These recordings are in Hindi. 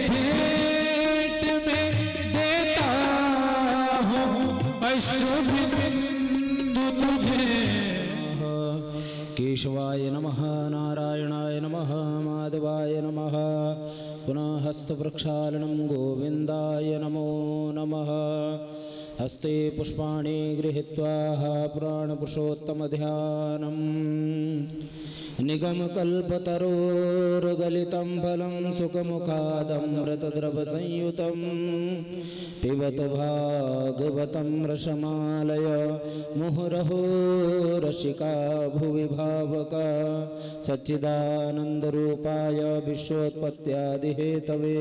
भेंट में देता हूँ अश्रुबिंदु तुझे। केशवाय नमः, नारायणाय नमः, माधवाय नमः। पुनः हस्तप्रक्षालनं गोविन्दाय नमो नमः। हस्ते पुष्पाणि गृहीत्वा पुराणपुरुषोत्तमध्यानम्। निगमकल्पतरोर्गलितं फलं सुखमुखादमृतद्रवसंयुतं पिबत भागवतं रसमालय मुहुरहो रसिका भुवि भावका। सच्चिदानन्दरूपाय विश्वोत्पत्त्यादिहेतवे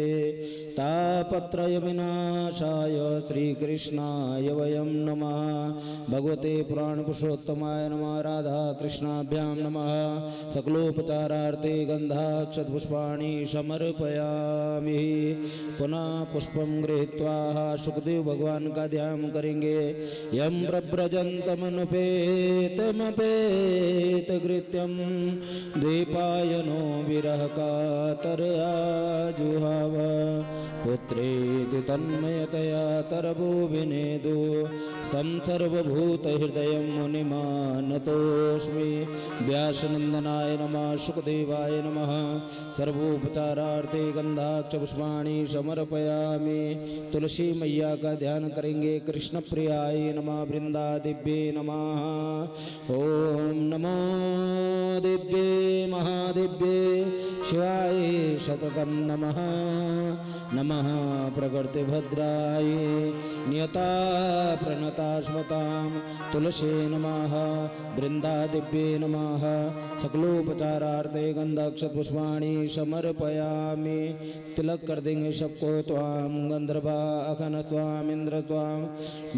तापत्रय विनाशाय श्रीकृष्णाय वयं नमः। भगवते पुराणपुरुषोत्तमाय नमः। राधा कृष्णाभ्यां नमः। सकलोपचारार्थे गंधाक्षतपुष्पाणि समर्पयामि। पुनः पुष्पं गृहीत्वा सुखदेव भगवान का ध्यान करेंगे। यं प्रव्रजन्तमनुपेतमपेतकृत्यं द्वैपायनो विरह कातर आजुहाव। पुत्रेति तन्मयतया तरवो विनेदु संसर्वभूतहृदयं मुनिमानतोऽस्मि। व्यासनंदनाय नमः, सुखदेवाय नमः। सर्वोपचारार्थे गंधाक्षपुष्पाणि समर्पयामि। तुलसी मैया का ध्यान करेंगे। कृष्ण प्रियाय नमः, वृंदादिव्ये नमः। ओम नमो दिव्ये महादिव्ये शिवाय सततं नमः। नमः प्रकृतिभद्राय नियता प्रणता स्मतां तुलसी नमः। वृंदादिव्ये नमः। सकलोपचारार्थे गंधाक्षपुष्पाणि समर्पयामि। तिलक कर देंगे सबको। त्वां गंधर्वा अखन स्वाम इंद्र स्वाम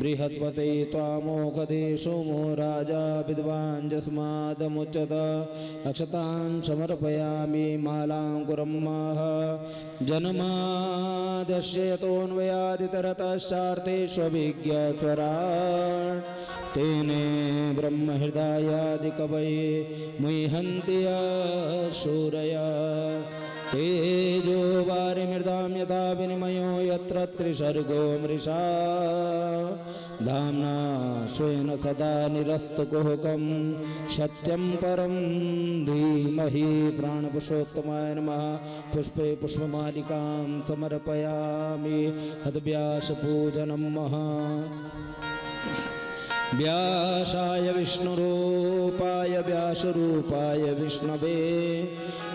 बृहस्पति त्वामोखदे सोमो राजा विद्वान् जस्मादमुच्यत। अक्षतान् समर्पयामि। मालाङ्कुरम्माः जन्माद्यस्य यतोऽन्वयादितरतश्चार्थेष्वभिज्ञस्वराट् तेने ब्रह्महृदयादिकवये मुह्यन्ति सूरया। तेजो वारिमृदां यथा विनिमयो यत्र त्रिसर्गो मृषा। धाम्ना स्वेन सदा निरस्तकुहकं सत्यं परं धीमहि। प्राणपुरुषोत्तमाय नमः। पुष्पे पुष्पमालिकां समर्पयामि। हतव्यासपूजनं महा। व्यासाय विष्णुरूपाय व्यासरूपाय विष्णवे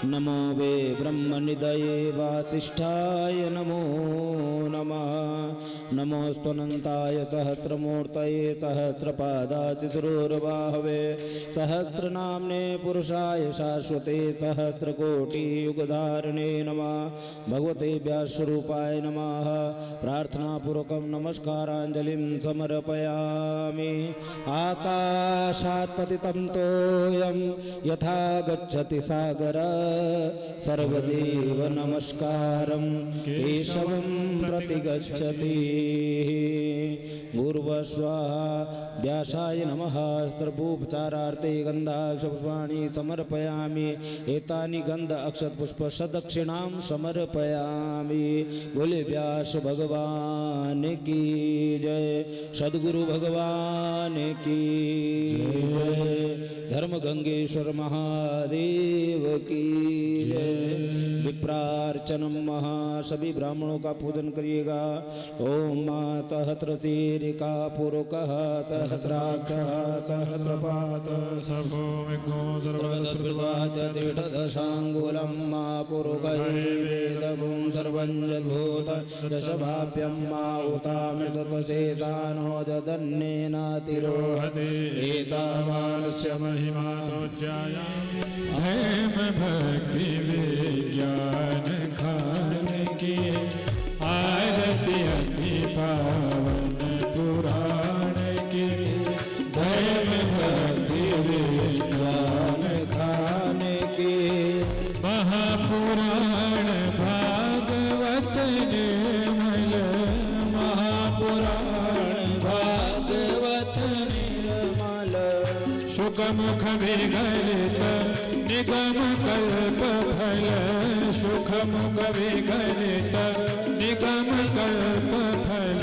नमो वे ब्रह्मनिधये वासिष्ठाय नमो नमः। नमोऽस्त्वनन्ताय सहस्रमूर्तये सहस्रपादाचितुर्बाहवे सहस्रनाम्ने पुरुषाय शाश्वते सहस्रकोटियुगधारिणे नमः। भगवते व्यासरूपाय नमः। प्रार्थनापूर्वकं नमस्काराञ्जलिं समर्पयामि। आकाशात् पतितं तोयं यथा गच्छति सागर सर्वदेव नमस्कारं केशवं प्रति गच्छति। भूर्भुवस्वाहा। व्यासाय नमः। सर्वोपचारार्थे गंधाक्षपुष्पाणि समर्पयामि। एतानि गंध अक्षत पुष्प सदक्षिणां समर्पयामि। बोले व्यास भगवान की जय। सद्गुरु भगवान की जय। धर्म गंगेश्वर महादेव की जय। विप्रार्चनम महा। सभी ब्राह्मणों का पूजन करिएगा। ओम सहस्रशीर्षा पुरुकः सहस्राक्षः सहस्रपाद सर्वोमिको सर्वदशाङ्गुलं मा पुरुकः वेदगुं सर्वं यद्भूत दशभाव्यं मा उतामृतशेषानो जदन्नेनातिरोहते। एतावानस्य महिमानोज्जायामि। धर्म भक्ति विज्ञान खान की आरती अति पावन पुराण की। धर्म भक्ति विज्ञान खान की महापुराण भागवत निर्मल। महापुराण भागवत निर्मल। सुखमुख विगलित निगम कल्प फल सुख मुख विगलित निगम कल्प फल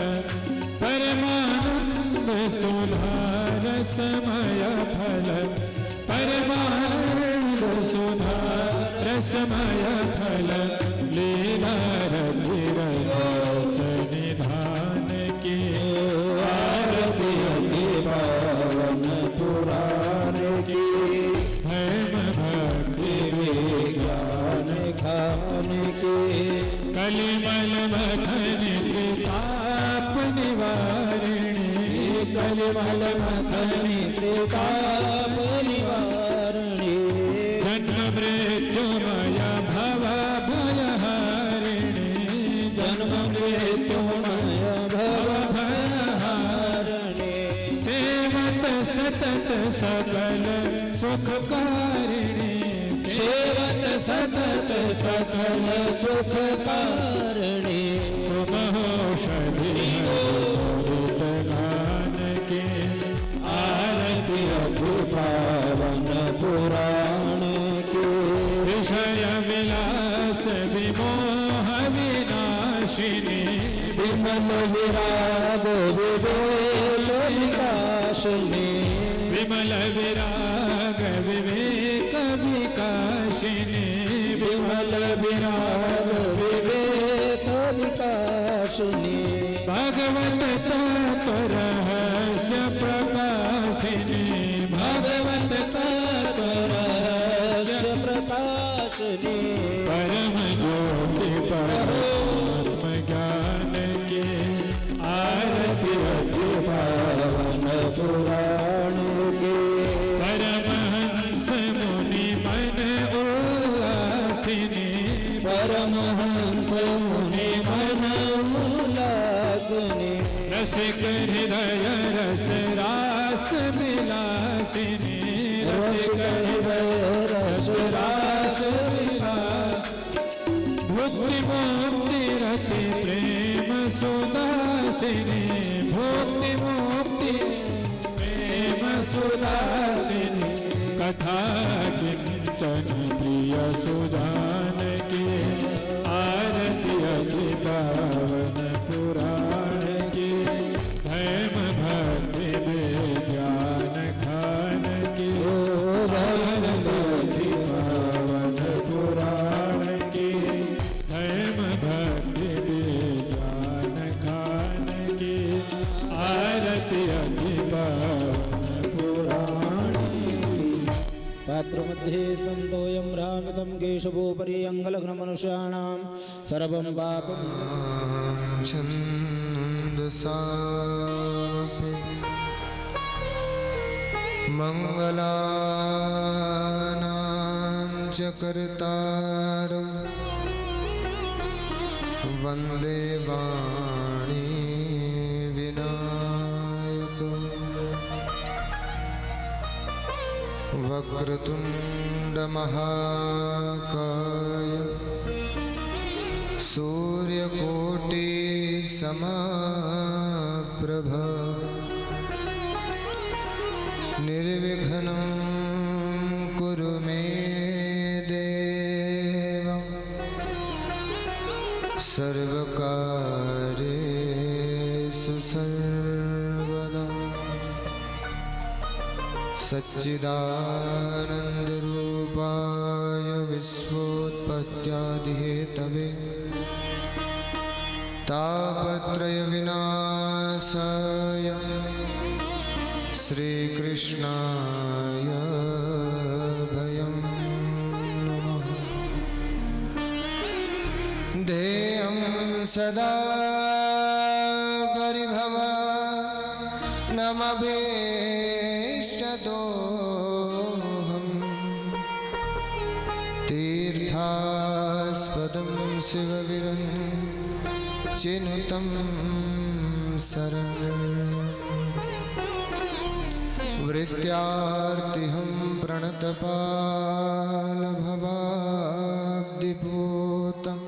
परमानंद सुधार समय फल परमानंद सुधार समय फल लीला रति रस निधान की आरती अति पावन पुराण की धर्म भक्ति विज्ञान खान की कलिमल मथन त्रिताप निवारिणी कलिमल मथन त्रिताप निवारिणी जन्म मृत्युमय भव भयहारिणी जन्म मृत्युमय भव भयहारिणी सेवत सतत सकल सुखकारिणी सेवत सतत सकल सुखकारिणी सुमहोषधि चरित गान के आरती अति पावन पुराण के विषय विलास विमोह विनाशिनी विमल विराग विवेक विकासिनी विमल विराग विवेक विकासिनी विमल विराग विवेक विकासिनी भगवत तत्व रहस्य प्रकाशिनी भगवत तत्व रहस्य प्रकाशिनी परम ज्योति परमात्म ज्ञान के आरती अति पावन पुराण के परमहंस मुनि मन उल्लासिनी परमहंस मुनि मन उल्लासिनी रसिक हृदय रस रास विलासिनी रसिक हृदय रस रास भुक्ति मुक्ति रति प्रेम सुदासिनी भुक्ति मुक्ति प्रेम सुदासिनी कथा किंचन प्रिय सुजान के आरती अति पावन पुराण के धर्म भक्ति विज्ञान खान के अति पावन पुराण के धर्म भक्ति विज्ञान खान के आरती अति पावन पुराण पात्र मध्ये स्तोयं रामितं केशवोपरि अंगलग्नमनुष्याणां सर्वं पापं छन्दसापि मङ्गलानां च कर्तारं वन्दे वाणी विनायकम् वक्रतुण्डमहाकाय सूर्यकोटि समप्रभ निर्विघ्नं कुरु मे देव सर्वकार्येषु सर्वदा सच्चिदानन्दरूपाय विश्वोत्पत्त्यादिहेतवे तापत्रयविनाशाय श्रीकृष्णाय भयं नमः ध्येयं सदा परिभवानमभीष्टदोहम् तीर्थास्पदं शिवविरञ्चिनुतं शरणं वृत्यार्तिहं प्रणतपालभवाब्धिपूतं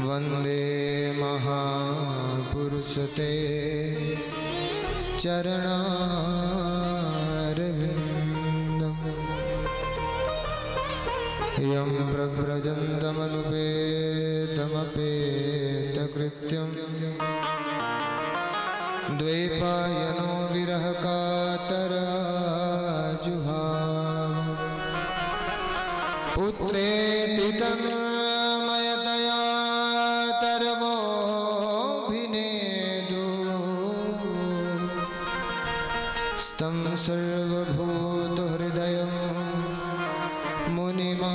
वन्दे महापुरुषते चरणारविन्दम् यं प्रव्रजन्तमनुपेतमपेतकृत्यं द्वैपायनो विरहकातराजुहाव पुत्रेति तन्मयतया तरवोऽभिनेदु स्तं सर्वभूतहृदयं मुनिमानतोऽस्मि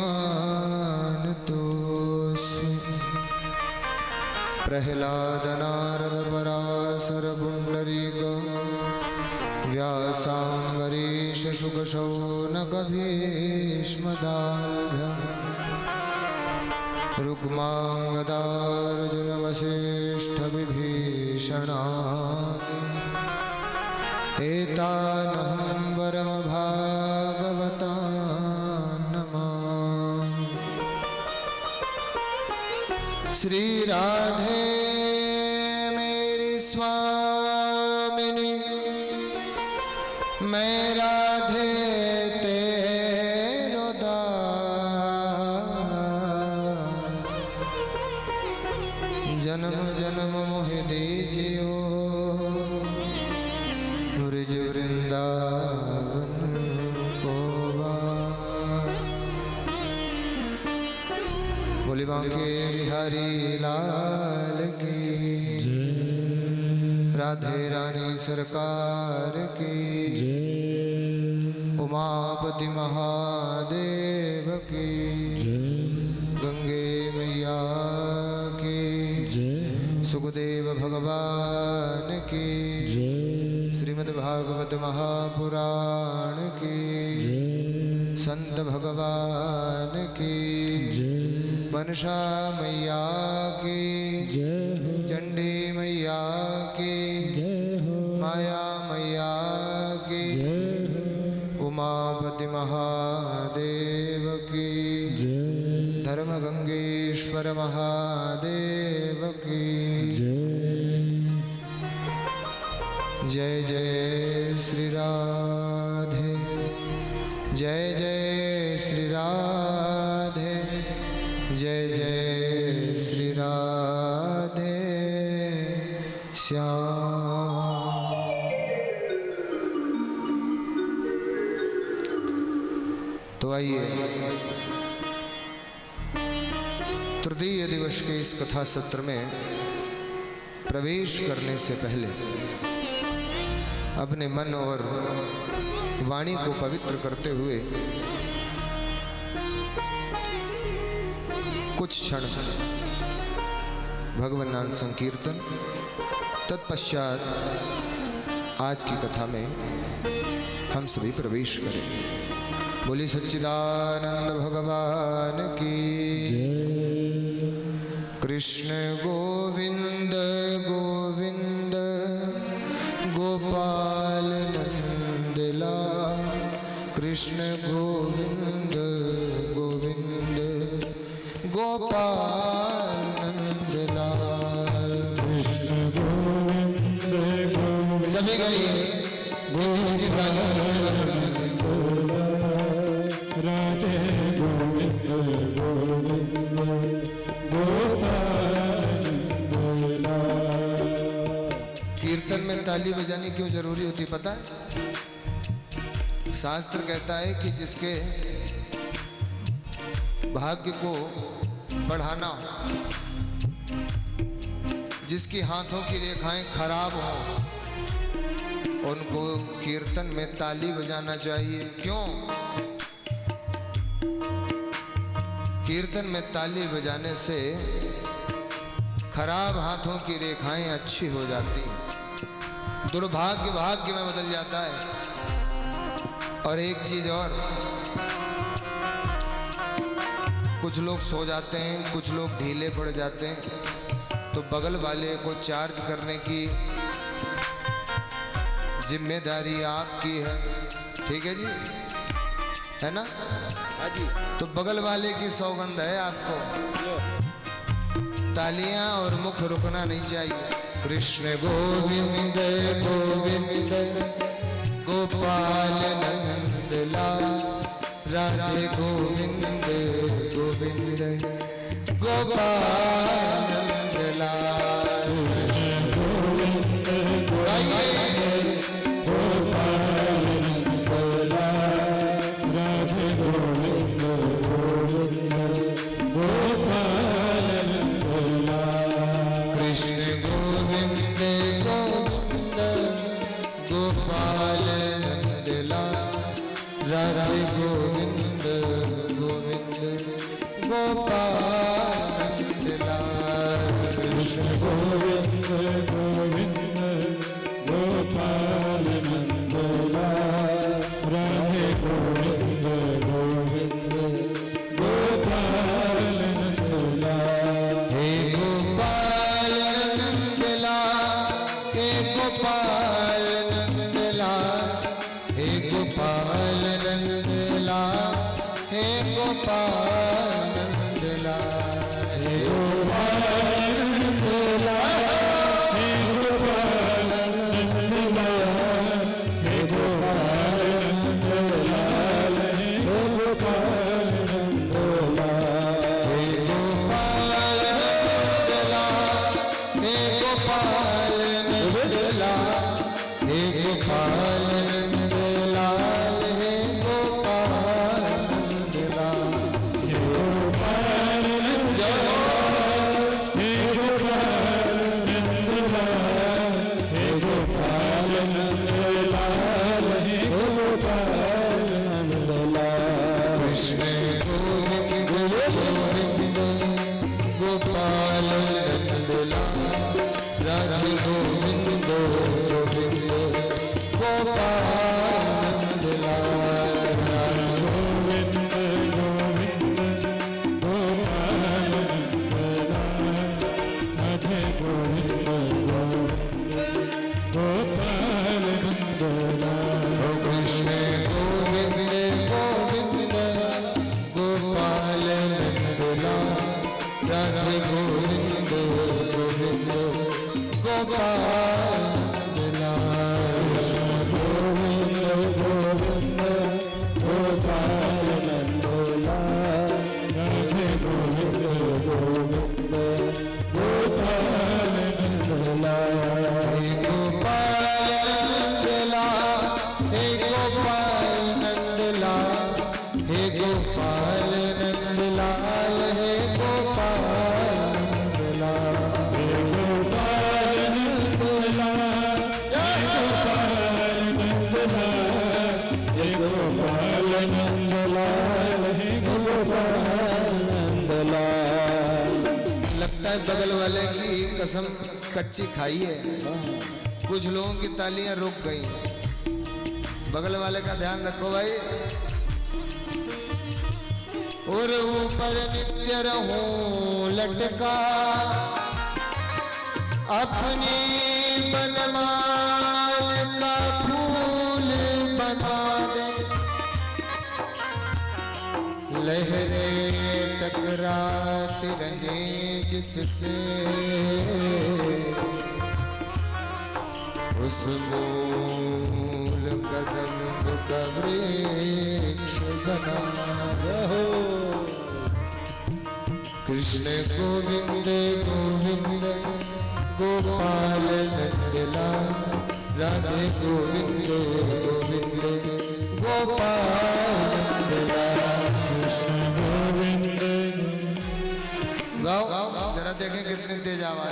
प्रह्लादनारदपराशरपुण्डरीक व्यासाम्बरीषशुकशौनकभीष्मदाल्भ्यः रुक्माङ्गदार्जुनवसिष्ठविभीषणादि एतानहं परमभागवता नमामि। श्री राधे मेरी स्वामिनी, मैं राधे तेरो दास, जन्म जन्म मोहि दीजियो ब्रज वृंदावन को वास। बोली बांके बिहारी लाल की, राधे रानी सरकार की, उमापति महादेव की, गंगे मैया की, सुखदेव भगवान की, श्रीमद् भागवत महापुराण की, संत भगवान की, मनसा मैया की, चंडी मैया की, माया मैया की, उमापति महादेव की, धर्म गंगेश्वर महादेव की जय जय श्री राधे, जय जय श्री राधे, जय जय श्री राधे श्याम। तो आइए तृतीय दिवस के इस कथा सत्र में प्रवेश करने से पहले अपने मन और वाणी को पवित्र करते हुए कुछ क्षण भगवान नाम संकीर्तन, तत्पश्चात आज की कथा में हम सभी प्रवेश करें। बोली सच्चिदानंद भगवान की, कृष्ण गोविंद गोविंद गोपाल नंदलाल, कृष्ण गोविंद गोविंद गोपाल नंदलाल, कृष्ण गोविंद गोविंद सभी गई राधे गोविंद गोविंद गोपाल नंदलाल। कीर्तन में ताली बजानी क्यों जरूरी होती पता है? शास्त्र कहता है कि जिसके भाग्य को बढ़ाना हो, जिसकी हाथों की रेखाएं खराब हो, उनको कीर्तन में ताली बजाना चाहिए। क्यों? कीर्तन में ताली बजाने से खराब हाथों की रेखाएं अच्छी हो जाती हैं, दुर्भाग्य भाग्य में बदल जाता है। और एक चीज और, कुछ लोग सो जाते हैं, कुछ लोग ढीले पड़ जाते हैं, तो बगल वाले को चार्ज करने की जिम्मेदारी आपकी है। ठीक है जी, है ना? तो बगल वाले की सौगंध है आपको, तालियां और मुख रुकना नहीं चाहिए। कृष्ण गोविंद गोविंद गोपाल नंदलाल, राधे गोविंद गोपाल नंद लाल गाइए राधे गोविंद गोविंद गोपाल नंद लाल कृष्ण गोविंद गोविंद गोपाल नंद लाल राधे गोविंद गोविंद गोपाल नंद लाल कृष्ण गोविंद गोविंद गोपाल नंद लाल राधे गोविंद गोविंद गोपाल नंद लाल हे गोपाल नंद लाल हे गोपाल नंद लाल हे गोपाल नंद लाल हे गोपाल नंद लाल हे गोपाल नंद लाल हे गोपाल नंद लाल हे गोपाल नंद लाल हे गोपाल नंद लाल हे गोपाल नंद लाल हे गोपाल नंद लाल हे गोपाल नंद लाल हे गोपाल नंद लाल हे गोपाल नंद लाल हे गोपाल नंद लाल हे गोपाल नंद लाल कृष्ण गोविंद गोविंद गोपाल नंद लाल राधे गोविंद गोविंद गोपाल नंद लाल गोविंद गोविंद गोपाल नंद लाल राधे गोविंद गोविंद गोपाल नंद लाल कृष्ण गोविंद गोविंद गोपाल नंद लाल राधे गोविंद गोविंद गोपाल नंद लाल गोविंद गोविंद गोपाल नंद लाल राधे गोविंद गोविंद गोपाल नंद लाल हे गोपाल नंद लाल हे गोपाल नंद लाल हे गोपाल नंद लाल हे गोपाल नंद लाल हे गोपाल नंद लाल हे गोपाल नंद लाल हे गोपाल नंद लाल लगता है बगल वाले की कसम कच्ची खाई है। कुछ लोगों की तालियां रुक गई। बगल वाले का ध्यान रखो भाई। और ऊपर नित्य रहूं लटका अपनी बनमाल का फूल बना दे। लहरें टकराती रहे जिससे उस मूल कदम का वृक्ष बना रहो। कृष्ण गोविंद गोविंद गोपाल नंद लाल राधे गोविंद गोविंद गोपाल नंद लाल। कृष्ण गोविंद गाओ जरा देखें कितनी तेज आवाज है।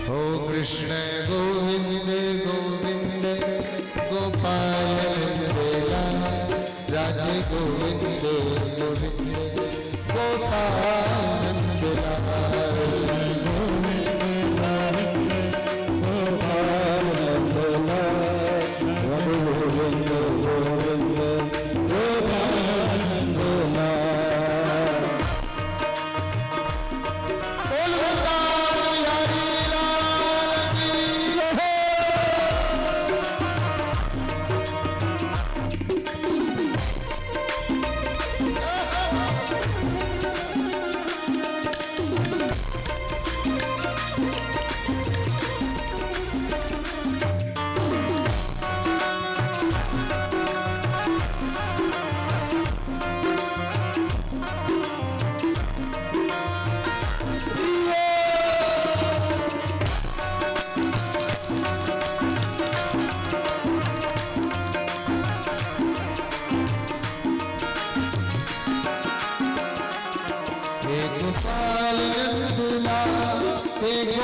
हो कृष्ण गोविंद गोविंद गोपाल नंद लाल राधे गोविंद गोविंद गोपाल नंद लाल।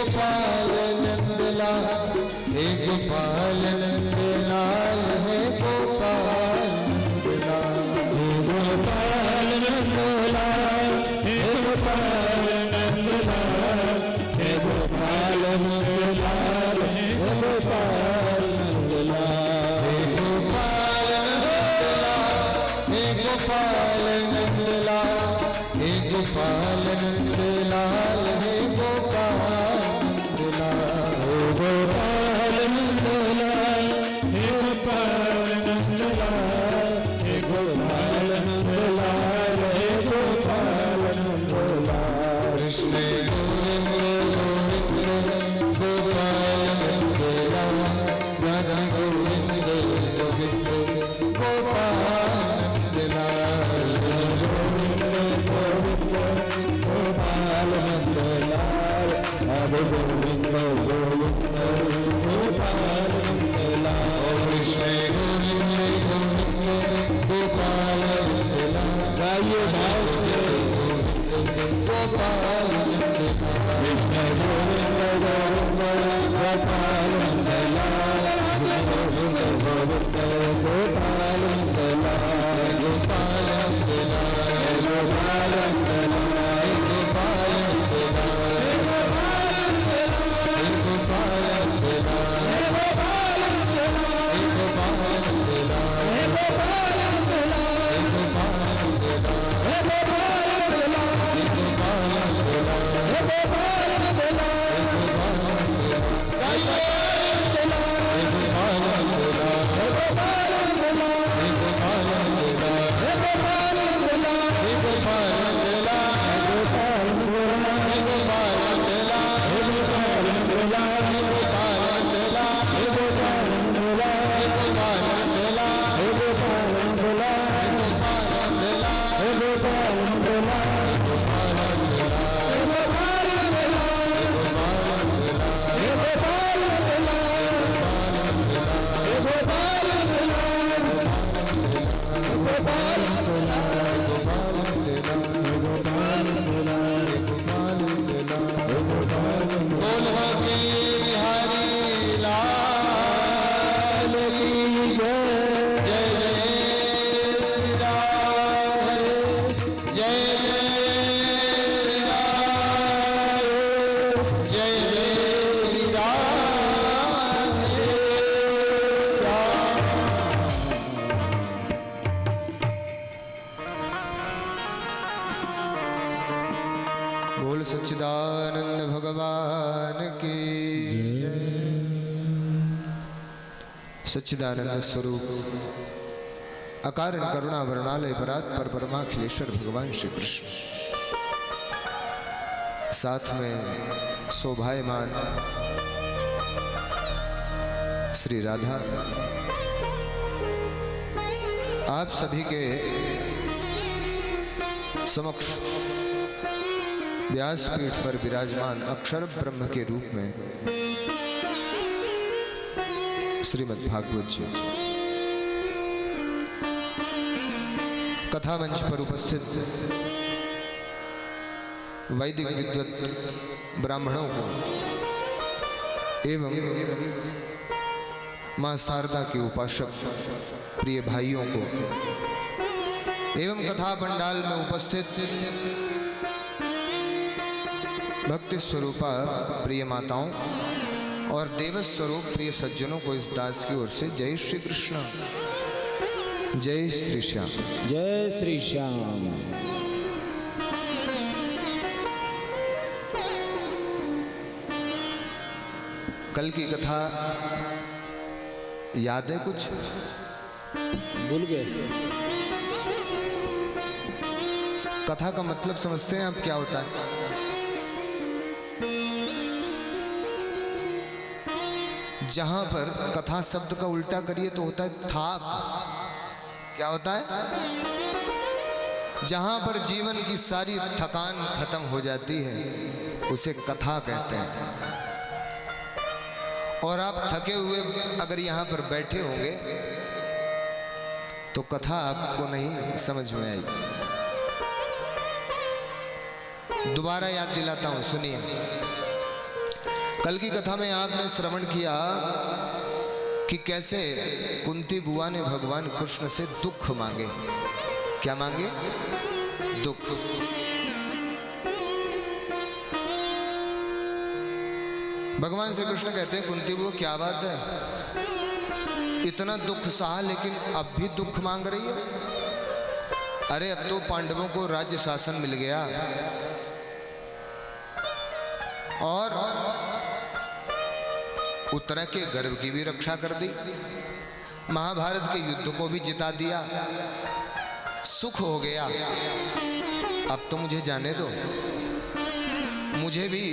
गोपाल नंदलाल, हे गोपाल नंदलाल, हे गोपाल नंदलाल, हे गोपाल नंदलाल, हे गोपाल नंदलाल, हे गोपाल नंदलाल, हे गोपाल नंदलाल, हे गोपाल नंदलाल, हे गोपाल नंदलाल, हे गोपाल नंदलाल, हे गोपाल नंदलाल, हे गोपाल नंदलाल, हे गोपाल नंदलाल, हे गोपाल नंदलाल, हे गोपाल नंदलाल, कृष्ण गोविंद गोविंद गोपाल नंदलाल, राधा गोविंद गोविंद गोपाल नंदलाल, गोपाल नंदलाल, राधे गोविंद गोविंद गोपाल नंदलाल, कृष्ण गोविंद गोविंद गोपाल नंदलाल, गाइए भाव से गोपाल नंदलाल, कृष्ण गोविंद गोविंद गोपाल नंदलाल, गोविंद गोविंद गोपाल नंदलाल, गोपाल नंदलाल, गोपाल नंदलाल, गोपाल बोल सच्चिदानंद भगवान की जय। सच्चिदानंद स्वरूप अकारण करुणा वरुणालय परात्पर परमाखिलेश्वर भगवान श्री कृष्ण, साथ में शोभायमान श्री राधा, आप सभी के समक्ष व्यासपीठ पर विराजमान अक्षर ब्रह्म के रूप में श्रीमद् भागवत जी, कथा मंच पर उपस्थित वैदिक विद्वत ब्राह्मणों को एवं मां शारदा के उपासक प्रिय भाइयों को एवं कथा पंडाल में उपस्थित भक्ति स्वरूपा प्रिय माताओं और देव स्वरूप प्रिय सज्जनों को इस दास की ओर से जय श्री कृष्ण, जय श्री श्याम। जय श्री श्याम। कल की कथा याद है कुछ? भूल गए? कथा का मतलब समझते हैं आप क्या होता है? जहां पर कथा शब्द का उल्टा करिए तो होता है थाक। क्या होता है? जहां पर जीवन की सारी थकान खत्म हो जाती है उसे कथा कहते हैं। और आप थके हुए अगर यहां पर बैठे होंगे तो कथा आपको नहीं समझ में आई। दोबारा याद दिलाता हूं, सुनिए। कल की कथा में आपने श्रवण किया कि कैसे कुंती बुआ ने भगवान कृष्ण से दुख मांगे। क्या मांगे? दुख। भगवान श्री कृष्ण कहते हैं कुंती बुआ क्या बात है, इतना दुख सहा लेकिन अब भी दुख मांग रही है? अरे अब तो पांडवों को राज्य शासन मिल गया और उत्तरा के गर्व की भी रक्षा कर दी, महाभारत के युद्ध को भी जिता दिया, सुख हो गया। अब तो मुझे जाने दो, मुझे भी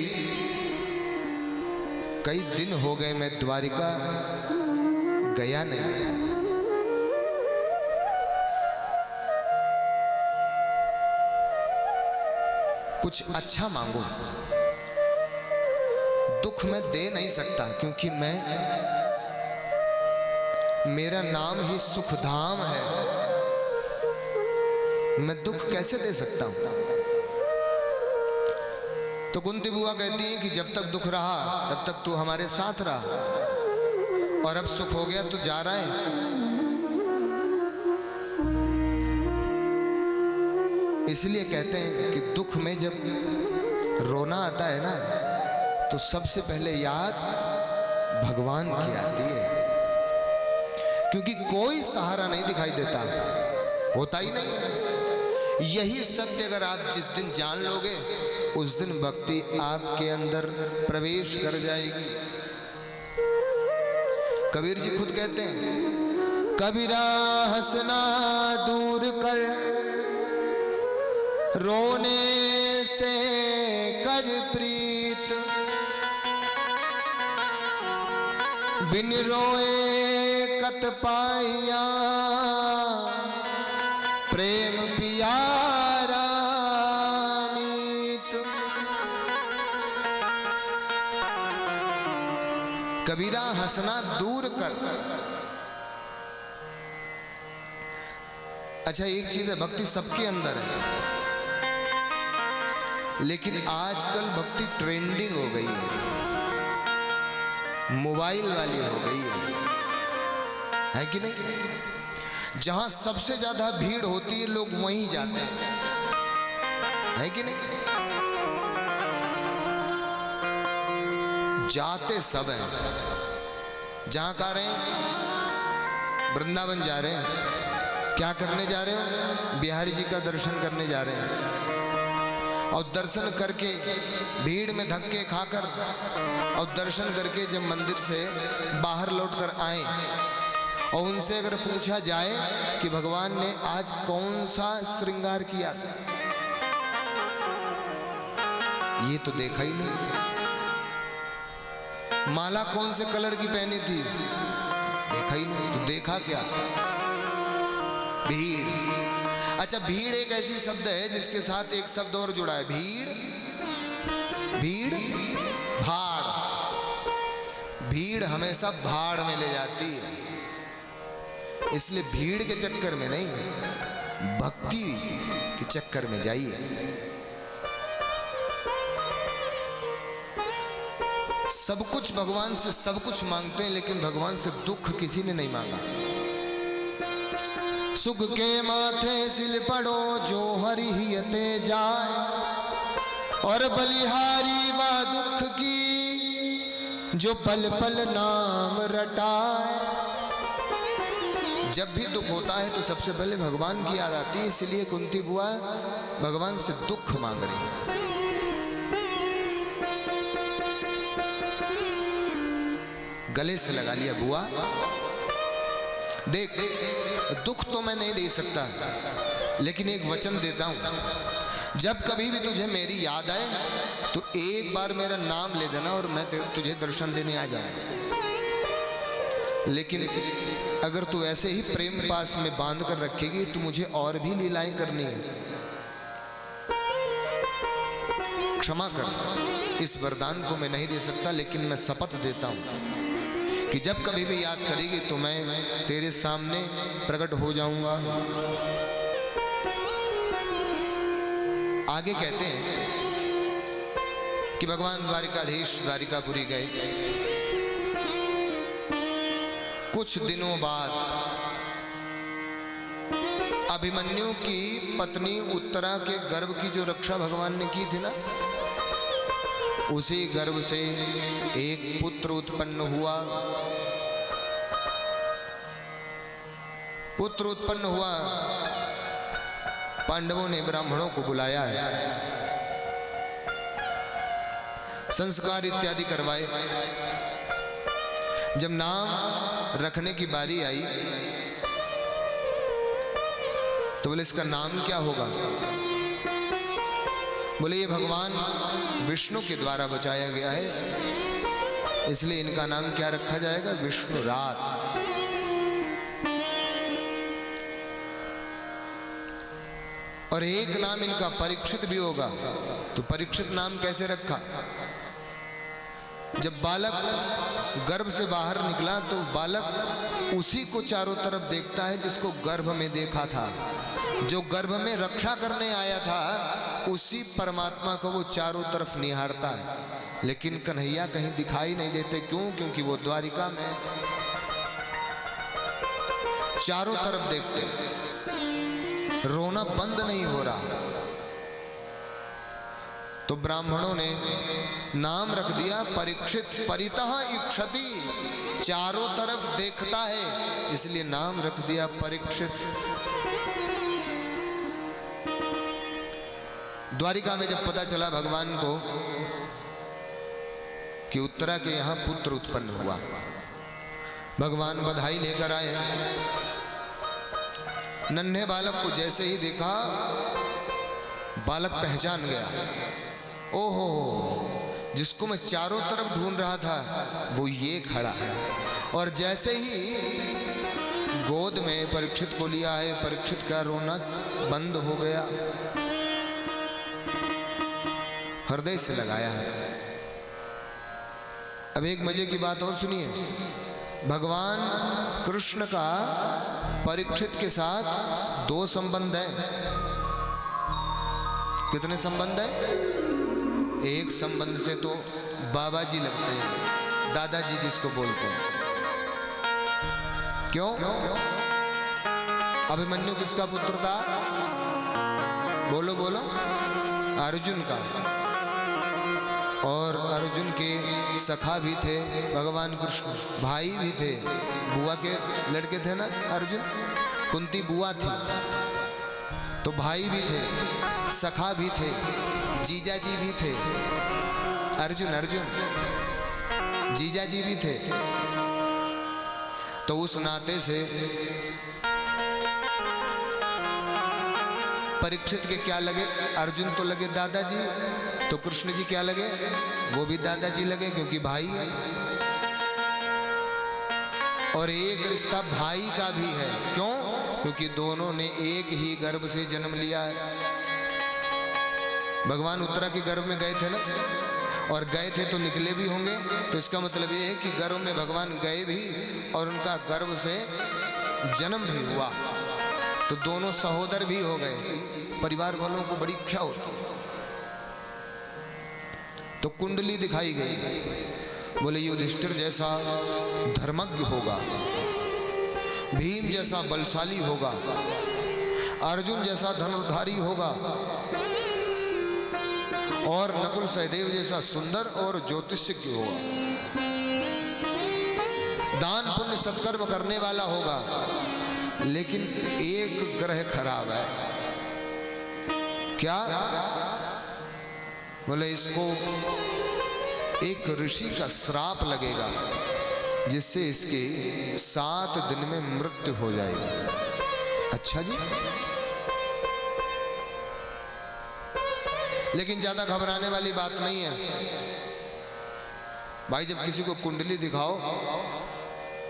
कई दिन हो गए मैं द्वारिका गया नहीं। कुछ अच्छा मांगो। दुख मैं दे नहीं सकता क्योंकि मेरा नाम ही सुखधाम है। मैं दुख कैसे दे सकता हूं? तो कुंती बुआ कहती है कि जब तक दुख रहा तब तक तू हमारे साथ रहा और अब सुख हो गया तो जा रहा है। इसलिए कहते हैं कि दुख में जब रोना आता है ना तो सबसे पहले याद भगवान की आती है, क्योंकि कोई सहारा नहीं दिखाई देता, होता ही नहीं। यही सत्य अगर आप जिस दिन जान लोगे उस दिन भक्ति आपके अंदर प्रवेश कर जाएगी। कबीर जी खुद कहते हैं, कबीरा हंसना दूर कर, रोने से कर प्रीत, बिन रोए कत पाइया, प्रेम पियारा मीत। कबीरा हंसना दूर कर। अच्छा एक चीज है, भक्ति सबके अंदर है, लेकिन आजकल भक्ति ट्रेंडिंग हो गई है, मोबाइल वाली हो गई है कि नहीं? जहां सबसे ज्यादा भीड़ होती है लोग वहीं जाते हैं, है कि नहीं? जाते सब हैं। जहां का रहे हैं, वृंदावन जा रहे हैं, क्या करने जा रहे हैं? बिहारी जी का दर्शन करने जा रहे हैं। और दर्शन करके भीड़ में धक्के खाकर और दर्शन करके जब मंदिर से बाहर लौटकर आए और उनसे अगर पूछा जाए कि भगवान ने आज कौन सा श्रृंगार किया, ये तो देखा ही नहीं। माला कौन से कलर की पहनी थी, देखा ही नहीं। तो देखा क्या? भीड़। अच्छा भीड़ एक ऐसी शब्द है जिसके साथ एक शब्द और जुड़ा है, भीड़, भीड़ भाड़। भीड़ हमेशा भाड़ में ले जाती है, इसलिए भीड़ के चक्कर में नहीं, भक्ति के चक्कर में जाइए। सब कुछ भगवान से सब कुछ मांगते हैं, लेकिन भगवान से दुख किसी ने नहीं मांगा। सुख के माथे सिल पड़ो जो हरियते जाए, और बलिहारी वा दुख की जो पल पल नाम रटाए। जब भी दुख होता है तो सबसे पहले भगवान की याद आती है, इसलिए कुंती बुआ भगवान से दुख मांग रही है। गले से लगा लिया, बुआ देख, दुख तो मैं नहीं दे सकता, लेकिन एक वचन देता हूं, जब कभी भी तुझे मेरी याद आए तो एक बार मेरा नाम ले देना और मैं तुझे दर्शन देने आ जाऊं। लेकिन अगर तू ऐसे ही प्रेम पास में बांध कर रखेगी तो मुझे और भी लीलाएं करनी है। क्षमा कर, इस वरदान को मैं नहीं दे सकता, लेकिन मैं शपथ देता हूं कि जब कभी भी याद करेगी तो मैं तेरे सामने प्रकट हो जाऊंगा। आगे कहते हैं कि भगवान द्वारिकाधीश द्वारिकापुरी गए। कुछ दिनों बाद अभिमन्यु की पत्नी उत्तरा के गर्भ की जो रक्षा भगवान ने की थी ना, उसी गर्भ से एक पुत्र उत्पन्न हुआ। पुत्र उत्पन्न हुआ, पांडवों ने ब्राह्मणों को बुलाया है, संस्कार इत्यादि करवाए। जब नाम रखने की बारी आई तो बोले इसका नाम क्या होगा? बोले ये भगवान विष्णु के द्वारा बचाया गया है, इसलिए इनका नाम क्या रखा जाएगा? विष्णु रात। और एक नाम इनका परीक्षित भी होगा। तो परीक्षित नाम कैसे रखा? जब बालक गर्भ से बाहर निकला तो बालक उसी को चारों तरफ देखता है जिसको गर्भ में देखा था। जो गर्भ में रक्षा करने आया था उसी परमात्मा को वो चारों तरफ निहारता है। लेकिन कन्हैया कहीं दिखाई नहीं देते। क्यों? क्योंकि वो द्वारिका में चारों तरफ देखते, रोना बंद नहीं हो रहा। तो ब्राह्मणों ने नाम रख दिया परीक्षित। परितः इक्षति, चारों तरफ देखता है, इसलिए नाम रख दिया परीक्षित। द्वारिका में जब पता चला भगवान को कि उत्तरा के यहां पुत्र उत्पन्न हुआ, भगवान बधाई लेकर आए। नन्हे बालक को जैसे ही देखा, बालक पहचान गया। ओहो, जिसको मैं चारों तरफ ढूंढ रहा था वो ये खड़ा है। और जैसे ही गोद में परीक्षित को लिया है, परीक्षित का रोना बंद हो गया, हृदय से लगाया है। अब एक मजे की बात और सुनिए। भगवान कृष्ण का परीक्षित के साथ दो संबंध हैं। कितने संबंध हैं? एक संबंध से तो बाबा जी लगते हैं, दादाजी जिसको बोलते हैं। क्यों? अभिमन्यु किसका पुत्र था? बोलो बोलो। अर्जुन का। और अर्जुन के सखा भी थे भगवान कृष्ण, भाई भी थे। बुआ के लड़के थे ना अर्जुन, कुंती बुआ थी, तो भाई भी थे, सखा भी थे, जीजा जी भी थे। अर्जुन जीजा जी भी थे। तो उस नाते से परीक्षित के क्या लगे? अर्जुन तो लगे दादाजी, तो कृष्ण जी क्या लगे? वो भी दादाजी लगे, क्योंकि भाई है। और एक रिश्ता भाई का भी है। क्यों? क्योंकि दोनों ने एक ही गर्भ से जन्म लिया है। भगवान उत्तरा के गर्भ में गए थे ना, और गए थे तो निकले भी होंगे। तो इसका मतलब ये है कि गर्भ में भगवान गए भी और उनका गर्भ से जन्म भी हुआ, तो दोनों सहोदर भी हो गए। परिवार वालों को बड़ी इच्छा होती। तो कुंडली दिखाई गई, बोले युधिष्ठिर जैसा धर्मज्ञ होगा, भीम जैसा बलशाली होगा, अर्जुन जैसा धनुर्धारी होगा, और नकुल सहदेव जैसा सुंदर और ज्योतिषज्ञ होगा, दान पुण्य सत्कर्म करने वाला होगा। लेकिन एक ग्रह खराब है। क्या? बोले इसको एक ऋषि का श्राप लगेगा, जिससे इसके 7 दिन में मृत्यु हो जाएगी। अच्छा जी। लेकिन ज्यादा घबराने वाली बात नहीं है भाई। जब किसी को कुंडली दिखाओ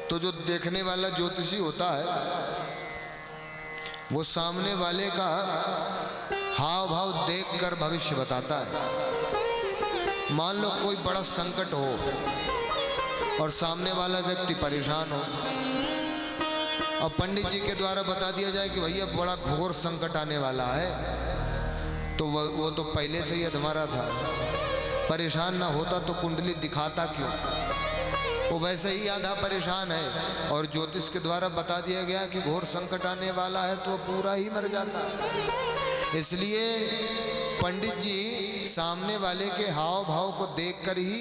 तो जो देखने वाला ज्योतिषी होता है वो सामने वाले का हाव भाव देखकर भविष्य बताता है। मान लो कोई बड़ा संकट हो और सामने वाला व्यक्ति परेशान हो, और पंडित जी के द्वारा बता दिया जाए कि भैया बड़ा घोर संकट आने वाला है, तो वो तो पहले से ही अधमरा था। परेशान ना होता तो कुंडली दिखाता क्यों? वो वैसे ही आधा परेशान है और ज्योतिष के द्वारा बता दिया गया कि घोर संकट आने वाला है तो पूरा ही मर जाता है। इसलिए पंडित जी सामने वाले के हाव भाव को देखकर ही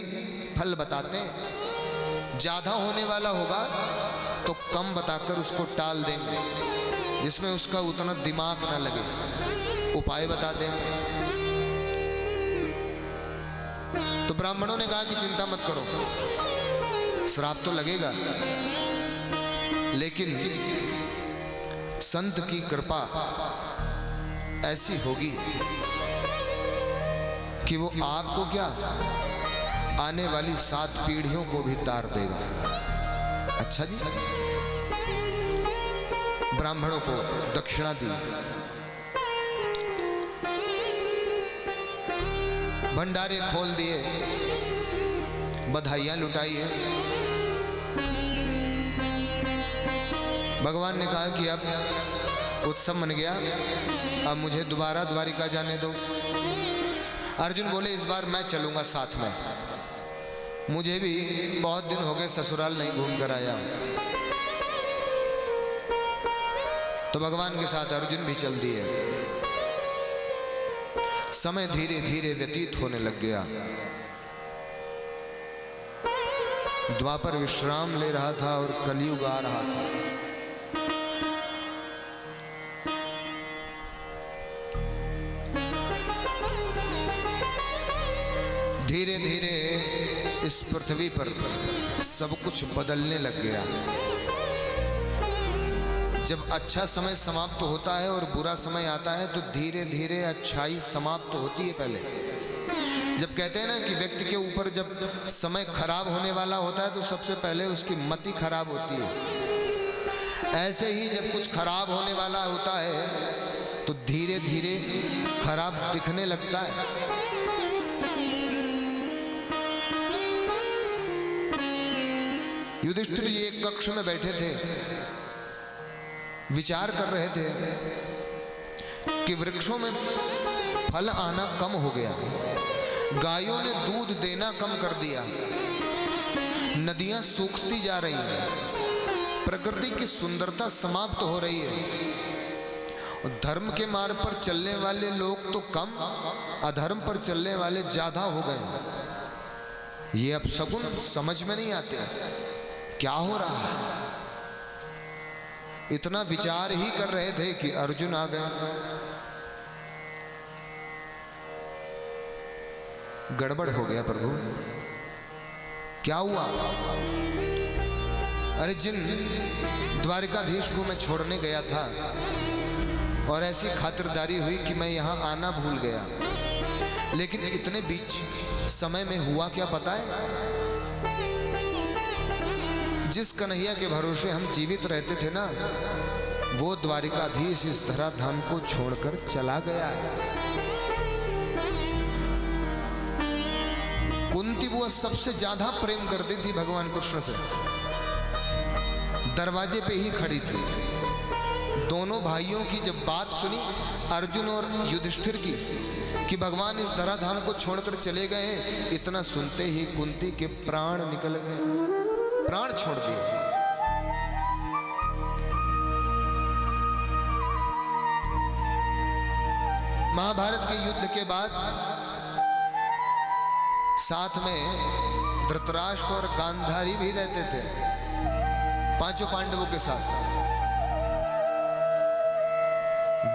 फल बताते हैं। ज्यादा होने वाला होगा तो कम बताकर उसको टाल देंगे, जिसमें उसका उतना दिमाग ना लगे, उपाय बता देंगे। तो ब्राह्मणों ने कहा कि चिंता मत करो, श्राप तो लगेगा लेकिन संत की कृपा ऐसी होगी कि वो आपको क्या, आने वाली 7 पीढ़ियों को भी तार देगा। अच्छा जी। ब्राह्मणों को दक्षिणा दी, भंडारे खोल दिए, बधाइयां लुटाई है। भगवान ने कहा कि अब उत्सव मन गया, अब मुझे दोबारा द्वारिका जाने दो। अर्जुन बोले इस बार मैं चलूंगा साथ में, मुझे भी बहुत दिन हो गए ससुराल नहीं घूम कर आया। तो भगवान के साथ अर्जुन भी चल दिए। समय धीरे धीरे व्यतीत होने लग गया। द्वापर विश्राम ले रहा था और कलयुग आ रहा था। धीरे धीरे इस पृथ्वी पर सब कुछ बदलने लग गया। जब अच्छा समय समाप्त होता है और बुरा समय आता है तो धीरे धीरे अच्छाई समाप्त होती है। पहले जब कहते हैं ना कि व्यक्ति के ऊपर जब समय खराब होने वाला होता है तो सबसे पहले उसकी मति खराब होती है। ऐसे ही जब कुछ खराब होने वाला होता है तो धीरे धीरे खराब दिखने लगता है। युधिष्ठिर जी एक कक्ष में बैठे थे, विचार कर रहे थे कि वृक्षों में फल आना कम हो गया, गायों ने दूध देना कम कर दिया, नदियां सूखती जा रही हैं, प्रकृति की सुंदरता समाप्त हो रही है, और धर्म के मार्ग पर चलने वाले लोग तो कम, अधर्म पर चलने वाले ज्यादा हो गए। ये अब सगुन समझ में नहीं आते, क्या हो रहा है। इतना विचार ही कर रहे थे कि अर्जुन आ गए। गड़बड़ हो गया प्रभु, क्या हुआ? अरे जिन द्वारिकाधीश को मैं छोड़ने गया था और ऐसी खातिरदारी हुई कि मैं यहां आना भूल गया, लेकिन इतने बीच समय में हुआ क्या पता है? जिस कन्हैया के भरोसे हम जीवित रहते थे ना, वो द्वारिकाधीश इस धराधाम को छोड़कर चला गया है। कुंती वो सबसे ज्यादा प्रेम करती थी भगवान कृष्ण से, दरवाजे पे ही खड़ी थी। दोनों भाइयों की जब बात सुनी अर्जुन और युधिष्ठिर की कि भगवान इस धराधाम को छोड़कर चले गए, इतना सुनते ही कुंती के प्राण निकल गए, प्राण छोड़ दिए। महाभारत के युद्ध के बाद साथ में धृतराष्ट्र और गांधारी भी रहते थे, 5 पांडवों के साथ।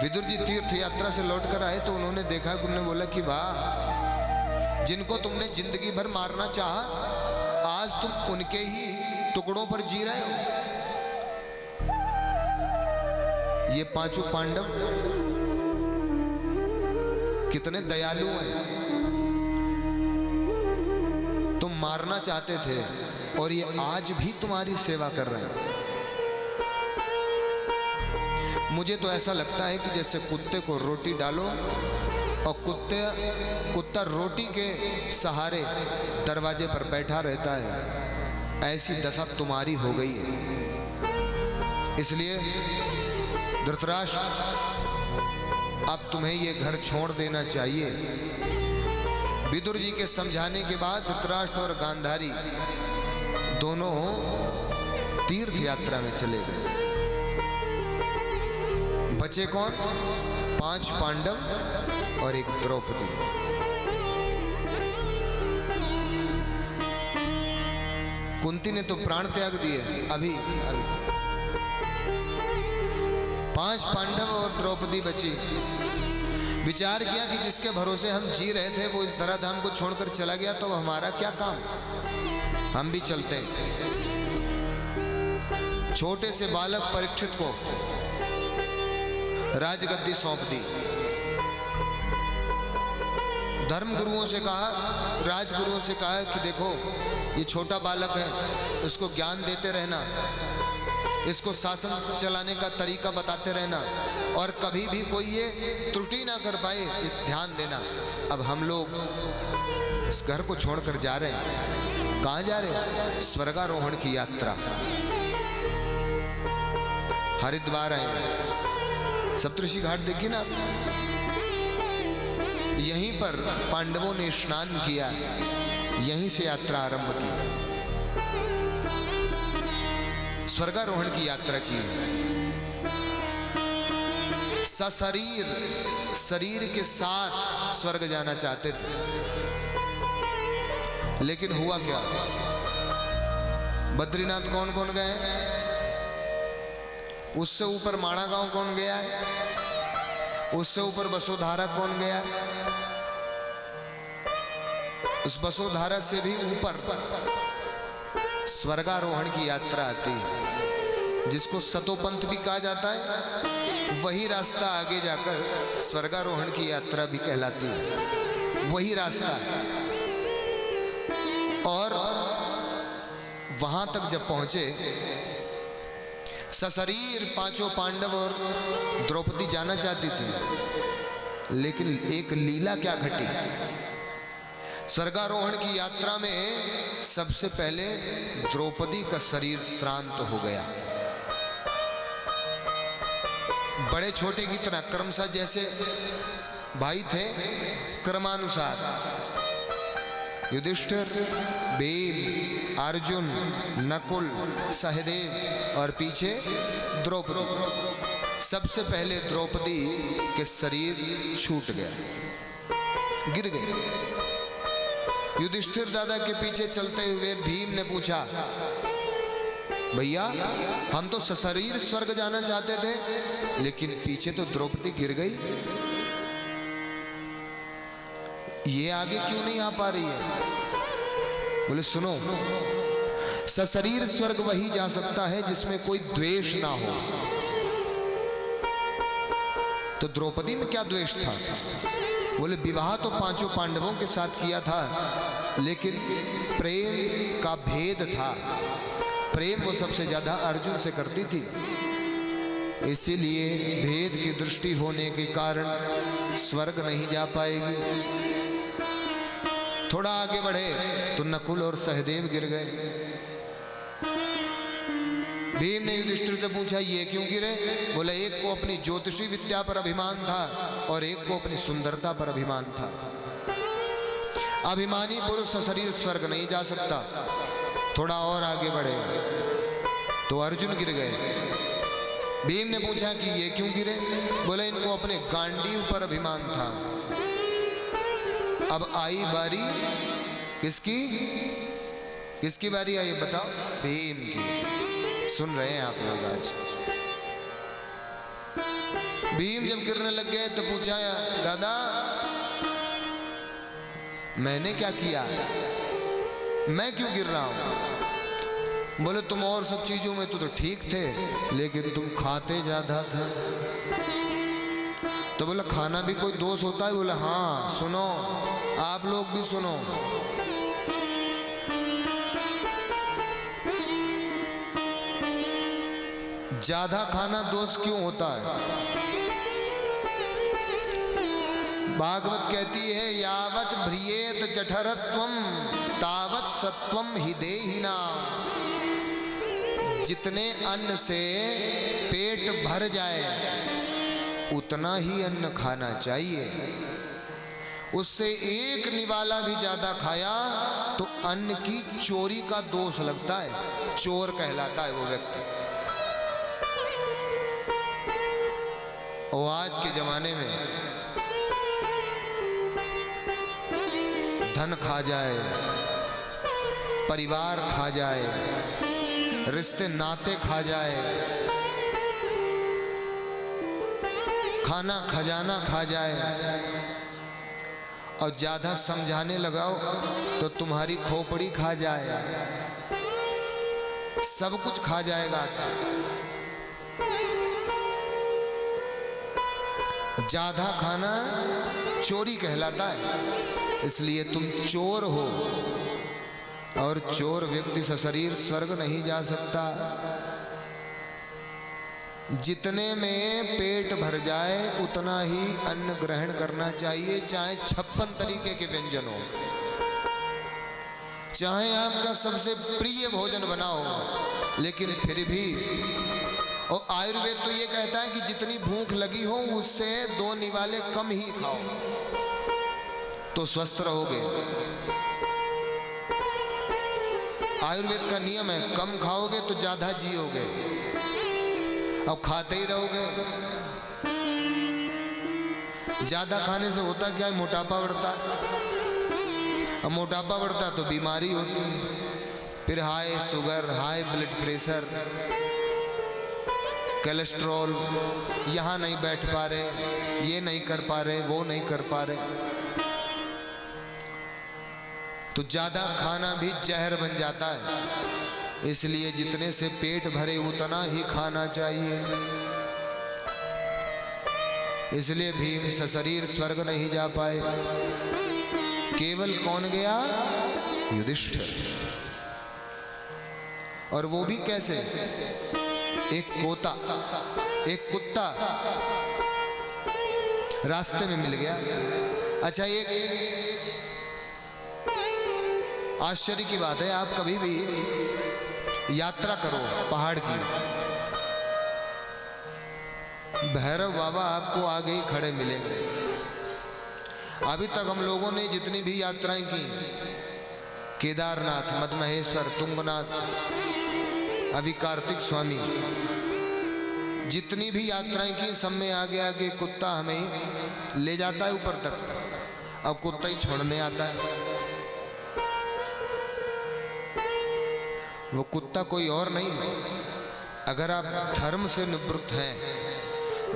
विदुर जी तीर्थ यात्रा से लौटकर आए तो उन्होंने देखा, उन्होंने बोला कि वाह, जिनको तुमने जिंदगी भर मारना चाहा, आज तुम उनके ही टुकड़ों पर जी रहे हो। ये 5 पांडव कितने दयालु हैं। तुम मारना चाहते थे और ये आज भी तुम्हारी सेवा कर रहे हैं। मुझे तो ऐसा लगता है कि जैसे कुत्ते को रोटी डालो और कुत्ता रोटी के सहारे दरवाजे पर बैठा रहता है, ऐसी दशा तुम्हारी हो गई है। इसलिए धृतराष्ट्र, अब तुम्हें ये घर छोड़ देना चाहिए विदुर जी के समझाने के बाद धृतराष्ट्र और गांधारी दोनों तीर्थ यात्रा में चले गए। बचे कौन? 5 पांडव और एक द्रौपदी। कुंती ने तो प्राण त्याग दिए। अभी 5 पांडव और द्रौपदी बची। विचार किया कि जिसके भरोसे हम जी रहे थे वो इस धराधाम को छोड़कर चला गया तो हमारा क्या काम, हम भी चलते। छोटे से बालक परीक्षित को राजगद्दी सौंप दी। धर्म गुरुओं से कहा, राजगुरुओं से कहा कि देखो ये छोटा बालक है, इसको ज्ञान देते रहना, इसको शासन चलाने का तरीका बताते रहना, और कभी भी कोई ये त्रुटि ना कर पाए ध्यान देना। अब हम लोग इस घर को छोड़कर जा रहे हैं। कहाँ जा रहे हैं? स्वर्गारोहण की यात्रा। हरिद्वार आए, सप्तऋषि घाट देखिए ना, यहीं पर पांडवों ने स्नान किया, यहीं से यात्रा आरंभ की, स्वर्गारोहण की यात्रा की। सशरीर, शरीर के साथ स्वर्ग जाना चाहते थे, लेकिन हुआ क्या? बद्रीनाथ कौन कौन गए? उससे ऊपर माणा गांव कौन गया है? उससे ऊपर बसोधारा कौन गया? उस बसोधारा से भी ऊपर स्वर्गारोहण की यात्रा आती है, जिसको सतोपंथ भी कहा जाता है। वही रास्ता आगे जाकर स्वर्गारोहण की यात्रा भी कहलाती है, वही रास्ता है। और वहां तक जब पहुंचे, सशरीर 5 पांडव और द्रौपदी जाना चाहती थी, लेकिन एक लीला क्या घटी? स्वर्गारोहण की यात्रा में सबसे पहले द्रौपदी का शरीर श्रांत हो गया। बड़े छोटे की तरह क्रमशः जैसे भाई थे, क्रमानुसार युधिष्ठिर, भीम, अर्जुन, नकुल, सहदेव और पीछे द्रौपदी। सबसे पहले द्रौपदी के शरीर छूट गया, गिर गए। युधिष्ठिर दादा के पीछे चलते हुए भीम ने पूछा, भैया हम तो सशरीर स्वर्ग जाना चाहते थे, लेकिन पीछे तो द्रौपदी गिर गई, ये आगे क्यों नहीं आ पा रही है? बोले सुनो, सशरीर स्वर्ग वही जा सकता है जिसमें कोई द्वेष ना हो। तो द्रौपदी में क्या द्वेष था? बोले विवाह तो 5 पांडवों के साथ किया था, लेकिन प्रेम का भेद था। प्रेम वो सबसे ज्यादा अर्जुन से करती थी, इसीलिए भेद की दृष्टि होने के कारण स्वर्ग नहीं जा पाएगी। थोड़ा आगे बढ़े तो नकुल और सहदेव गिर गए। भीम ने युधिष्ठिर से पूछा, ये क्यों गिरे? बोले एक को अपनी ज्योतिषी विद्या पर अभिमान था और एक को अपनी सुंदरता पर अभिमान था। अभिमानी पुरुष सशरीर स्वर्ग नहीं जा सकता। थोड़ा और आगे बढ़े तो अर्जुन गिर गए। भीम ने पूछा कि ये क्यों गिरे? बोले इनको अपने गांडीव पर अभिमान था। अब आई बारी किसकी? किसकी बारी आई बताओ? भीम की। सुन रहे हैं आप लोग आज? भीम जब गिरने लग गए तो पूछा, दादा मैंने क्या किया, मैं क्यों गिर रहा हूं? बोले तुम और सब चीजों में तो ठीक थे, लेकिन तुम खाते ज्यादा था। तो बोला खाना भी कोई दोष होता है? बोला हाँ, सुनो आप लोग भी सुनो। ज्यादा खाना दोष क्यों होता है? भागवत कहती है, यावत भ्रियेत जठरत्वम तावत सत्वम हि देहिना। जितने अन्न से पेट भर जाए उतना ही अन्न खाना चाहिए, उससे एक निवाला भी ज्यादा खाया तो अन्न की चोरी का दोष लगता है, चोर कहलाता है वो व्यक्ति। और आज के जमाने में धन खा जाए, परिवार खा जाए, रिश्ते नाते खा जाए, खाना खजाना खा जाए और ज्यादा समझाने लगाओ तो तुम्हारी खोपड़ी खा जाए, सब कुछ खा जाएगा। ज्यादा खाना चोरी कहलाता है, इसलिए तुम चोर हो। और चोर व्यक्ति सशरीर स्वर्ग नहीं जा सकता। जितने में पेट भर जाए उतना ही अन्न ग्रहण करना चाहिए, चाहे 56 तरीके के व्यंजन हो, चाहे आपका सबसे प्रिय भोजन बनाओ, लेकिन फिर भी। और आयुर्वेद तो ये कहता है कि जितनी भूख लगी हो उससे 2 निवाले कम ही खाओ तो स्वस्थ रहोगे। आयुर्वेद का नियम है, कम खाओगे तो ज्यादा जियोगे, अब खाते ही रहोगे। ज्यादा खाने से होता क्या है, मोटापा बढ़ता है। अब मोटापा बढ़ता तो बीमारी होती है, फिर high sugar, high blood pressure, cholesterol, यहाँ नहीं बैठ पा रहे, ये नहीं कर पा रहे, वो नहीं कर पा रहे। तो ज्यादा खाना भी जहर बन जाता है, इसलिए जितने से पेट भरे उतना ही खाना चाहिए। इसलिए भीम सशरीर स्वर्ग नहीं जा पाए, केवल कौन गया, युधिष्ठिर। और वो भी कैसे, एक कोता, एक कुत्ता रास्ते में मिल गया। अच्छा, एक आश्चर्य की बात है, आप कभी भी यात्रा करो पहाड़ की, भैरव बाबा आपको आगे ही खड़े मिलेंगे। अभी तक हम लोगों ने जितनी भी यात्राएं की, केदारनाथ, मदमहेश्वर, तुंगनाथ, अभी कार्तिक स्वामी, जितनी भी यात्राएं की, सब में आगे आगे कुत्ता हमें ले जाता है ऊपर तक, अब कुत्ता ही छोड़ने आता है। वो कुत्ता कोई और नहीं, अगर आप धर्म से निवृत्त हैं,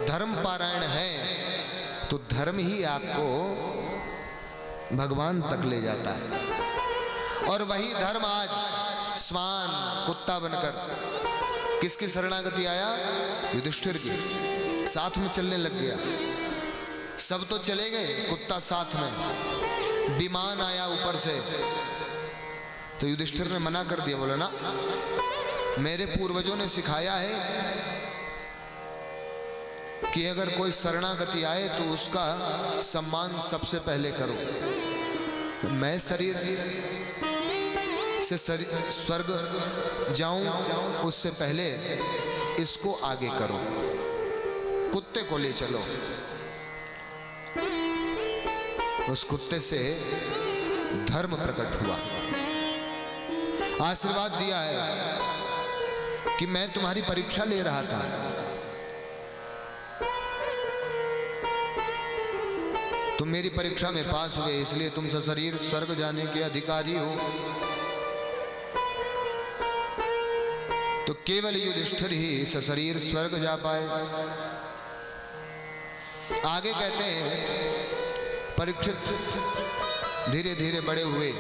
धर्म पारायण हैं, तो धर्म ही आपको भगवान तक ले जाता है। और वही धर्म आज श्वान, कुत्ता बनकर किसकी शरणागति आया, युधिष्ठिर की, साथ में चलने लग गया। सब तो चले गए, कुत्ता साथ में। विमान आया ऊपर से तो युधिष्ठिर ने मना कर दिया, बोला ना, मेरे पूर्वजों ने सिखाया है कि अगर कोई शरणागति आए तो उसका सम्मान सबसे पहले करो। मैं शरीर से स्वर्ग जाऊं उससे पहले इसको आगे करो, कुत्ते को ले चलो। उस कुत्ते से धर्म प्रकट हुआ, आशीर्वाद दिया है कि मैं तुम्हारी परीक्षा ले रहा था, तुम मेरी परीक्षा में पास हुए, इसलिए तुम सशरीर स्वर्ग जाने के अधिकारी हो। तो केवल युधिष्ठिर ही सशरीर स्वर्ग जा पाए। आगे कहते हैं, परीक्षित धीरे धीरे बड़े हुए,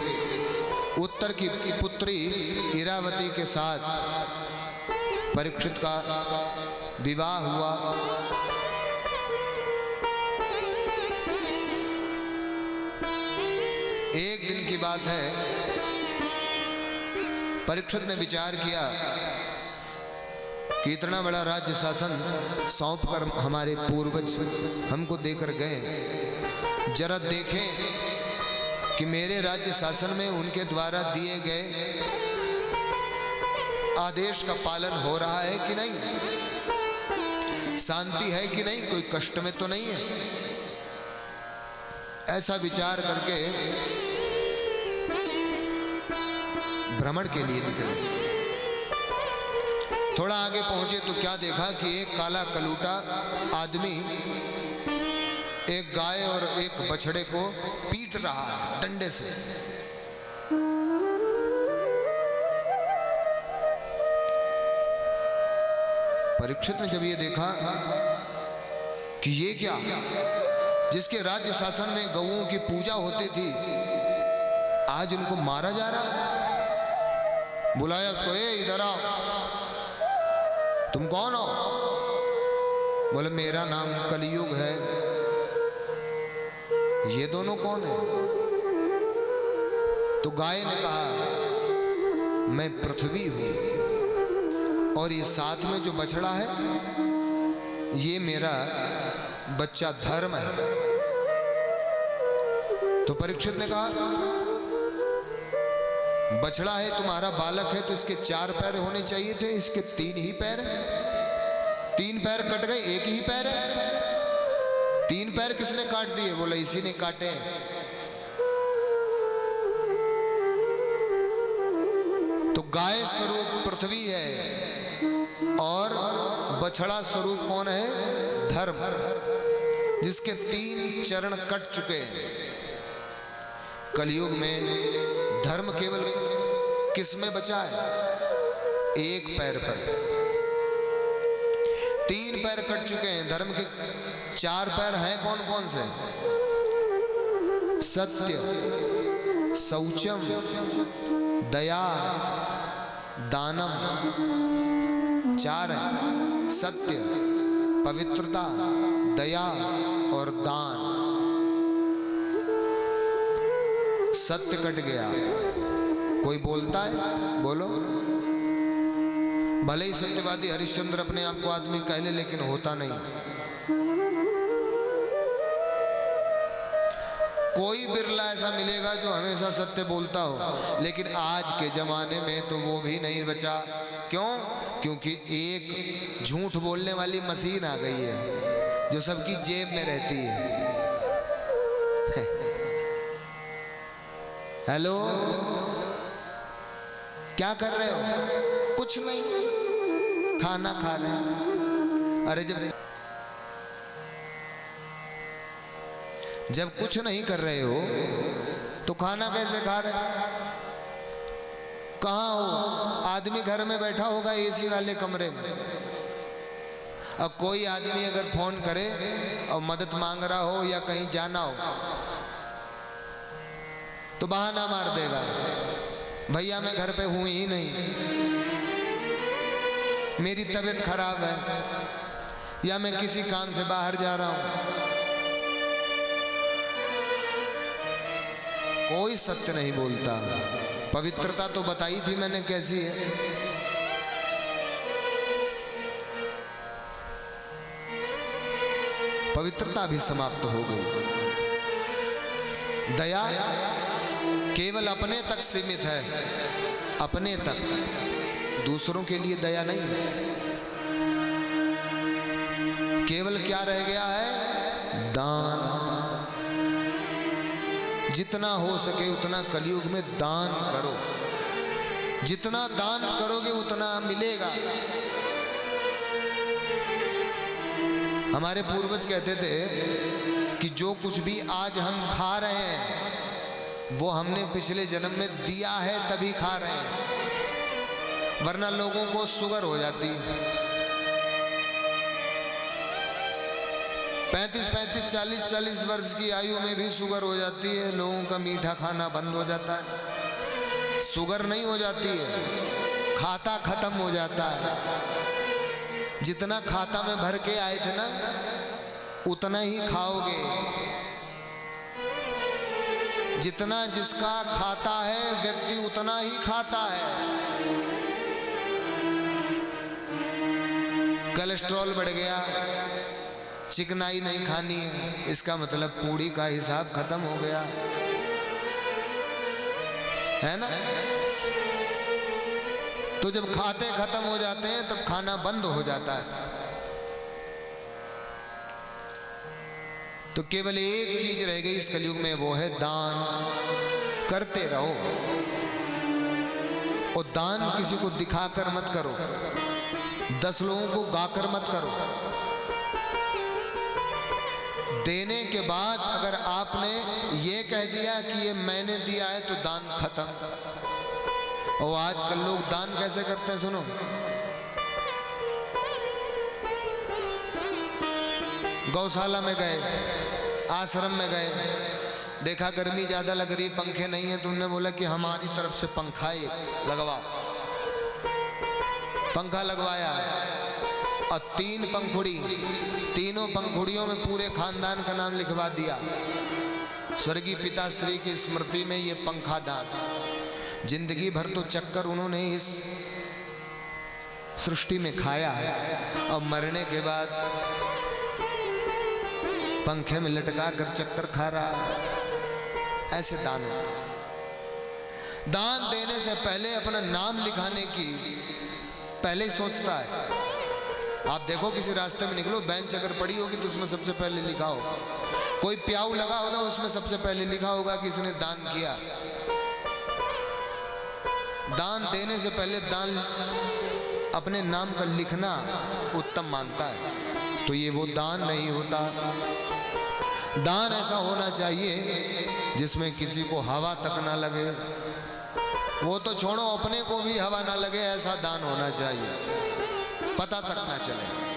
उत्तर की पुत्री इरावती के साथ परीक्षित का विवाह हुआ। एक दिन की बात है, परीक्षित ने विचार किया कि इतना बड़ा राज्य शासन सौंप कर हमारे पूर्वज हमको देकर गए, जरा देखें कि मेरे राज्य शासन में उनके द्वारा दिए गए आदेश का पालन हो रहा है कि नहीं, शांति है कि नहीं, कोई कष्ट में तो नहीं है। ऐसा विचार करके भ्रमण के लिए निकले। थोड़ा आगे पहुंचे तो क्या देखा कि एक काला कलूटा आदमी एक गाय और एक बछड़े को पीट रहा है डंडे से। परीक्षित ने जब ये देखा कि ये क्या, जिसके राज्य शासन में गौओं की पूजा होती थी, आज उनको मारा जा रहा। बुलाया उसको, ए इधर आओ, तुम कौन हो? बोले मेरा नाम कलयुग है। ये दोनों कौन है? तो गाय ने कहा मैं पृथ्वी हूं और ये साथ में जो बछड़ा है ये मेरा बच्चा धर्म है। तो परीक्षित ने कहा बछड़ा है तुम्हारा बालक है तो इसके 4 पैर होने चाहिए थे, इसके 3 ही पैर हैं। 3 पैर कट गए, 1 ही पैर है। 3 पैर किसने काट दिए? बोला इसी ने काटे। तो गाय स्वरूप पृथ्वी है और बछड़ा स्वरूप कौन है? धर्म, जिसके 3 चरण कट चुके हैं। कलयुग में धर्म केवल किस में बचा है? 1 पैर पर। 3 पैर कट चुके हैं, धर्म के 4 पैर हैं कौन कौन से? सत्य, शौचम, दया, दानम। 4 है, सत्य, पवित्रता, दया और दान। सत्य कट गया। कोई बोलता है? बोलो। भले ही सत्यवादी हरिश्चंद्र अपने आप को आदमी कह ले, लेकिन होता नहीं। कोई बिरला ऐसा मिलेगा जो हमेशा सत्य बोलता हो, लेकिन आज के जमाने में तो वो भी नहीं बचा। क्यों? क्योंकि एक झूठ बोलने वाली मशीन आ गई है जो सबकी जेब में रहती है। हेलो, क्या कर रहे हो? कुछ नहीं, खाना खा रहे हैं। अरे जब कुछ नहीं कर रहे हो तो खाना कैसे खा रहे? कहाँ हो? आदमी घर में बैठा होगा एसी वाले कमरे में। अब कोई आदमी अगर फोन करे और मदद मांग रहा हो या कहीं जाना हो तो बहाना मार देगा, भैया मैं घर पे हूं ही नहीं, मेरी तबीयत खराब है, या मैं किसी काम से बाहर जा रहा हूं। कोई सत्य नहीं बोलता। पवित्रता तो बताई थी मैंने कैसी है। पवित्रता भी समाप्त हो गई। दया केवल अपने तक सीमित है, अपने तक, दूसरों के लिए दया नहीं है। केवल क्या रह गया है? दान। जितना हो सके उतना कलयुग में दान करो। जितना दान करोगे उतना मिलेगा। हमारे पूर्वज कहते थे कि जो कुछ भी आज हम खा रहे हैं वो हमने पिछले जन्म में दिया है, तभी खा रहे हैं, वरना लोगों को शुगर हो जाती। 35-35, 40-40 वर्ष की आयु में भी शुगर हो जाती है। लोगों का मीठा खाना बंद हो जाता है। शुगर नहीं हो जाती है, खाता खत्म हो जाता है। जितना खाता में भर के आए थे ना, उतना ही खाओगे। जितना जिसका खाता है व्यक्ति उतना ही खाता है। कोलेस्ट्रॉल बढ़ गया, चिकनाई नहीं खानी है, इसका मतलब पूड़ी का हिसाब खत्म हो गया है ना। तो जब खाते खत्म हो जाते हैं तब खाना बंद हो जाता है। तो केवल एक चीज रह गई इस कलयुग में, वो है दान। करते रहो, और दान किसी को दिखाकर मत करो, 10 लोगों को गाकर मत करो। देने के बाद अगर आपने ये कह दिया कि ये मैंने दिया है तो दान खत्म। और आजकल लोग दान कैसे करते हैं सुनो, गौशाला में गए, आश्रम में गए, देखा गर्मी ज्यादा लग रही, पंखे नहीं है, तो उन्होंने बोला कि हमारी तरफ से पंखा लगवाओ। पंखा लगवाया और 3 पंखुड़ी, तीनों पंखुड़ियों में पूरे खानदान का नाम लिखवा दिया। स्वर्गीय पिताश्री की स्मृति में ये पंखा दान। जिंदगी भर तो चक्कर उन्होंने इस सृष्टि में खाया, और मरने के बाद पंखे में लटका कर चक्कर खा रहा। ऐसे दान हो। दान देने से पहले अपना नाम लिखाने की पहले ही सोचता है। आप देखो किसी रास्ते में निकलो, बेंच अगर पड़ी होगी तो उसमें सबसे पहले लिखा हो, कोई प्याऊ लगा होगा उसमें सबसे पहले लिखा होगा कि इसने दान किया। दान देने से पहले दान अपने नाम का लिखना उत्तम मानता है, तो ये वो दान नहीं होता। दान ऐसा होना चाहिए जिसमें किसी को हवा तक ना लगे, वो तो छोड़ो अपने को भी हवा ना लगे, ऐसा दान होना चाहिए, पता तक ना चले।